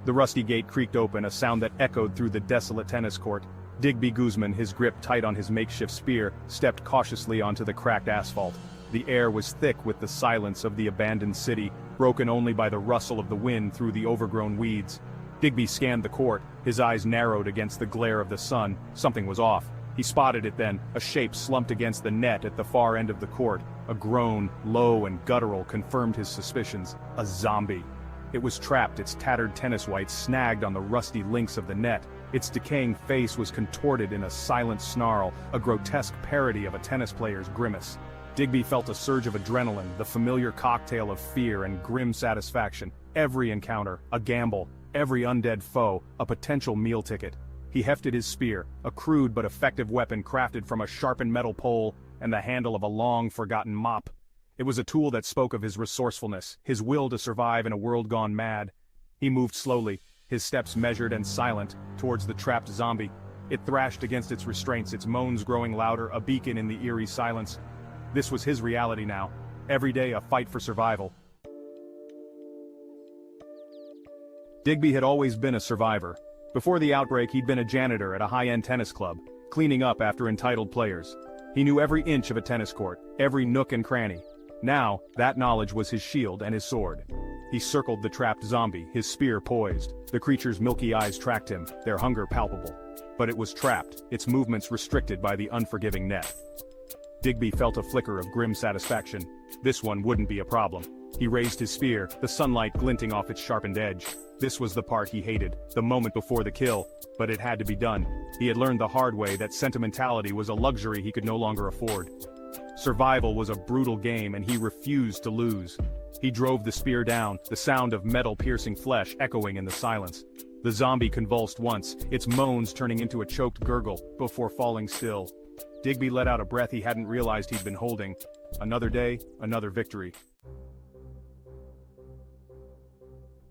The rusty gate creaked open, a sound that echoed through the desolate tennis court. Digby Guzman, his grip tight on his makeshift spear, stepped cautiously onto the cracked asphalt. The air was thick with the silence of the abandoned city, broken only by the rustle of the wind through the overgrown weeds. Digby scanned the court, his eyes narrowed against the glare of the sun. Something was off. He spotted it then, a shape slumped against the net at the far end of the court. A groan, low and guttural, confirmed his suspicions. A zombie. It was trapped, its tattered tennis whites snagged on the rusty links of the net. Its decaying face was contorted in a silent snarl, a grotesque parody of a tennis player's grimace. Digby felt a surge of adrenaline, the familiar cocktail of fear and grim satisfaction. Every encounter, a gamble. Every undead foe, a potential meal ticket. He hefted his spear, a crude but effective weapon crafted from a sharpened metal pole and the handle of a long-forgotten mop. It was a tool that spoke of his resourcefulness, his will to survive in a world gone mad. He moved slowly, his steps measured and silent, towards the trapped zombie. It thrashed against its restraints, its moans growing louder, a beacon in the eerie silence. This was his reality now. Every day a fight for survival. Digby had always been a survivor. Before the outbreak, he'd been a janitor at a high-end tennis club, cleaning up after entitled players. He knew every inch of a tennis court, every nook and cranny. Now, that knowledge was his shield and his sword. He circled the trapped zombie, his spear poised. The creature's milky eyes tracked him, their hunger palpable. But it was trapped, its movements restricted by the unforgiving net. Digby felt a flicker of grim satisfaction. This one wouldn't be a problem. He raised his spear, the sunlight glinting off its sharpened edge. This was the part he hated, the moment before the kill, but it had to be done. He had learned the hard way that sentimentality was a luxury he could no longer afford. Survival was a brutal game and he refused to lose. He drove the spear down, the sound of metal piercing flesh echoing in the silence. The zombie convulsed once, its moans turning into a choked gurgle, before falling still. Digby let out a breath he hadn't realized he'd been holding. Another day, another victory.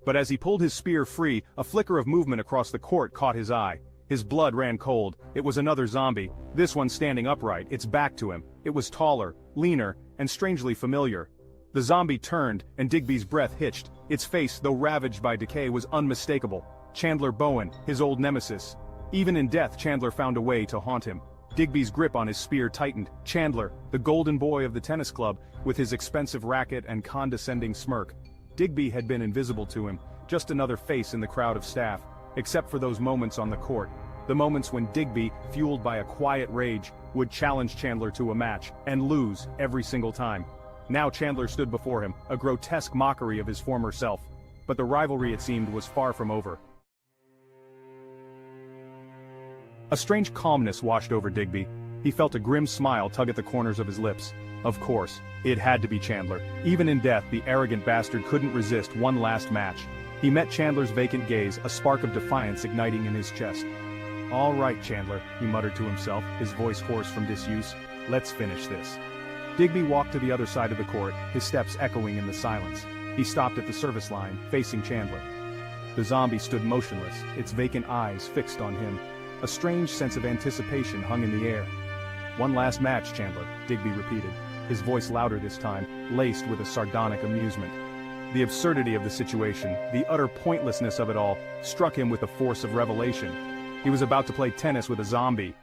But as he pulled his spear free, a flicker of movement across the court caught his eye. His blood ran cold. It was another zombie, this one standing upright, its back to him. It was taller, leaner, and strangely familiar. The zombie turned, and Digby's breath hitched. Its face, though ravaged by decay, was unmistakable. Chandler Bowen, his old nemesis. Even in death, Chandler found a way to haunt him. Digby's grip on his spear tightened. Chandler, the golden boy of the tennis club, with his expensive racket and condescending smirk. Digby had been invisible to him, just another face in the crowd of staff, except for those moments on the court. The moments when Digby, fueled by a quiet rage, would challenge Chandler to a match, and lose every single time. Now Chandler stood before him, a grotesque mockery of his former self. But the rivalry, it seemed, was far from over. A strange calmness washed over Digby. He felt a grim smile tug at the corners of his lips. Of course, it had to be Chandler. Even in death, the arrogant bastard couldn't resist one last match. He met Chandler's vacant gaze, a spark of defiance igniting in his chest. "All right, Chandler," he muttered to himself, his voice hoarse from disuse. "Let's finish this." Digby walked to the other side of the court, his steps echoing in the silence. He stopped at the service line, facing Chandler. The zombie stood motionless, its vacant eyes fixed on him. A strange sense of anticipation hung in the air. "One last match, Chandler," Digby repeated, his voice louder this time, laced with a sardonic amusement. The absurdity of the situation, the utter pointlessness of it all, struck him with the force of revelation. He was about to play tennis with a zombie,